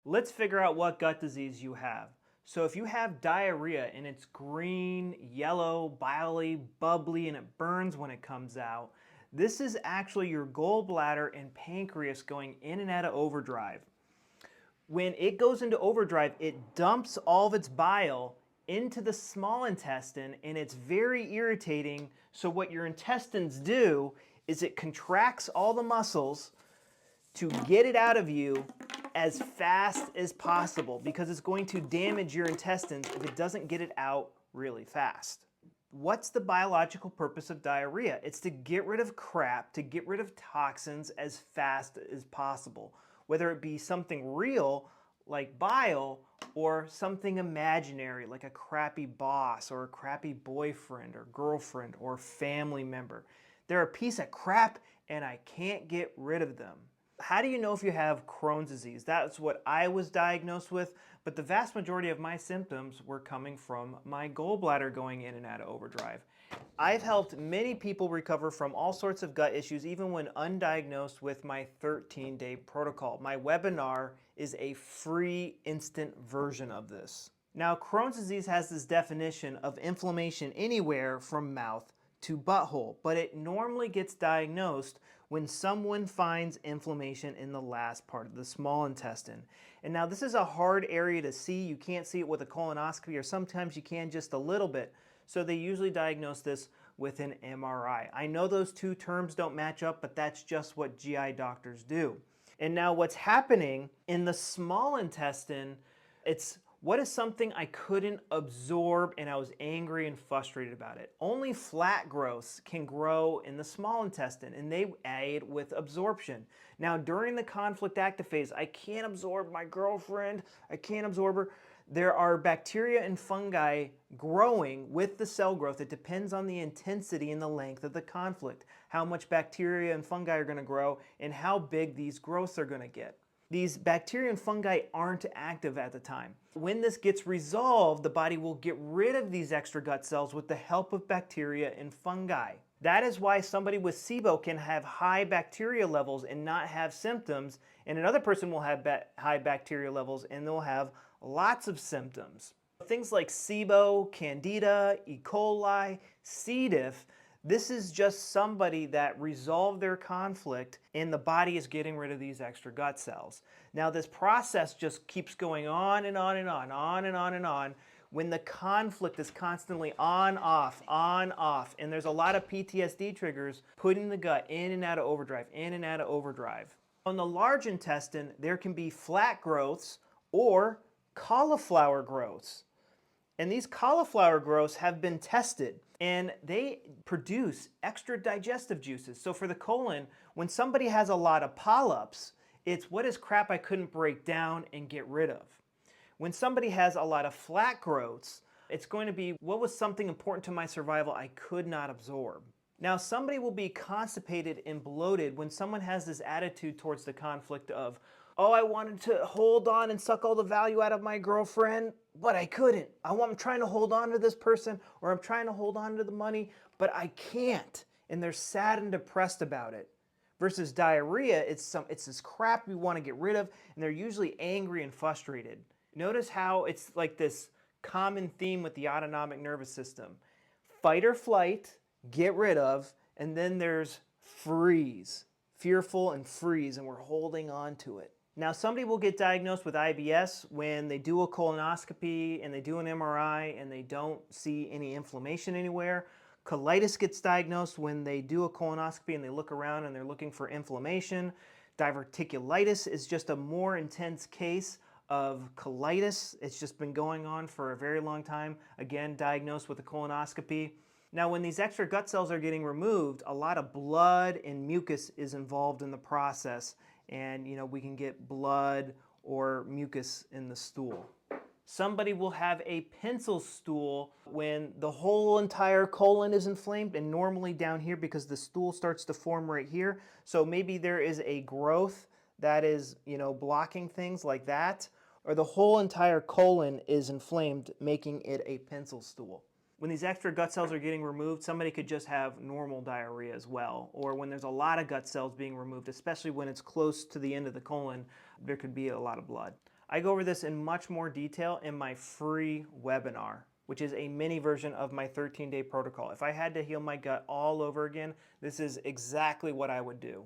Let's figure out what gut disease you have. So if you have diarrhea and it's green, yellow, biley, bubbly, and it burns when it comes out, this is actually your gallbladder and pancreas going in and out of overdrive. When it goes into overdrive, it dumps all of its bile into the small intestine, and it's very irritating. So what your intestines do is it contracts all the muscles to get it out of you as fast as possible, because it's going to damage your intestines if it doesn't get it out really fast. What's the biological purpose of diarrhea? It's to get rid of crap, to get rid of toxins as fast as possible, whether it be something real like bile or something imaginary like a crappy boss or a crappy boyfriend or girlfriend or family member. They're a piece of crap and I can't get rid of them. How do you know if you have Crohn's disease? That's what I was diagnosed with, but the vast majority of my symptoms were coming from my gallbladder going in and out of overdrive. I've helped many people recover from all sorts of gut issues, even when undiagnosed, with my 13-day protocol. My webinar is a free instant version of this. Now, Crohn's disease has this definition of inflammation anywhere from mouth to butthole, but it normally gets diagnosed when someone finds inflammation in the last part of the small intestine. And now this is a hard area to see. You can't see it with a colonoscopy, or sometimes you can just a little bit. So they usually diagnose this with an MRI. I know those two terms don't match up, but that's just what GI doctors do. And now what's happening in the small intestine, what is something I couldn't absorb and I was angry and frustrated about it? Only flat growths can grow in the small intestine, and they aid with absorption. Now, during the conflict active phase, I can't absorb my girlfriend, I can't absorb her. There are bacteria and fungi growing with the cell growth. It depends on the intensity and the length of the conflict, how much bacteria and fungi are going to grow, and how big these growths are going to get. These bacteria and fungi aren't active at the time. When this gets resolved, the body will get rid of these extra gut cells with the help of bacteria and fungi. That is why somebody with SIBO can have high bacteria levels and not have symptoms, and another person will have high bacteria levels and they'll have lots of symptoms. Things like SIBO, Candida, E. coli, C. diff, this is just somebody that resolved their conflict and the body is getting rid of these extra gut cells. Now this process just keeps going on and on and on, on and on and on, when the conflict is constantly on, off, and there's a lot of PTSD triggers putting the gut in and out of overdrive, in and out of overdrive. On the large intestine, there can be flat growths or cauliflower growths. And these cauliflower growths have been tested and they produce extra digestive juices. So for the colon, when somebody has a lot of polyps, it's what is crap I couldn't break down and get rid of. When somebody has a lot of flat growths, it's going to be what was something important to my survival I could not absorb. Now, somebody will be constipated and bloated when someone has this attitude towards the conflict of, oh, I wanted to hold on and suck all the value out of my girlfriend, but I couldn't. I'm trying to hold on to this person, or I'm trying to hold on to the money, but I can't. And they're sad and depressed about it. Versus diarrhea, it's this crap we want to get rid of, and they're usually angry and frustrated. Notice how it's like this common theme with the autonomic nervous system. Fight or flight, get rid of, and then there's freeze. Fearful and freeze, and we're holding on to it. Now, somebody will get diagnosed with IBS when they do a colonoscopy and they do an MRI and they don't see any inflammation anywhere. Colitis gets diagnosed when they do a colonoscopy and they look around and they're looking for inflammation. Diverticulitis is just a more intense case of colitis. It's just been going on for a very long time. Again, diagnosed with a colonoscopy. Now, when these extra gut cells are getting removed, a lot of blood and mucus is involved in the process. And, we can get blood or mucus in the stool. Somebody will have a pencil stool when the whole entire colon is inflamed, and normally down here because the stool starts to form right here. So maybe there is a growth that is, blocking things like that, or the whole entire colon is inflamed, making it a pencil stool. When these extra gut cells are getting removed, somebody could just have normal diarrhea as well. Or when there's a lot of gut cells being removed, especially when it's close to the end of the colon, there could be a lot of blood. I go over this in much more detail in my free webinar, which is a mini version of my 13-day protocol. If I had to heal my gut all over again, this is exactly what I would do.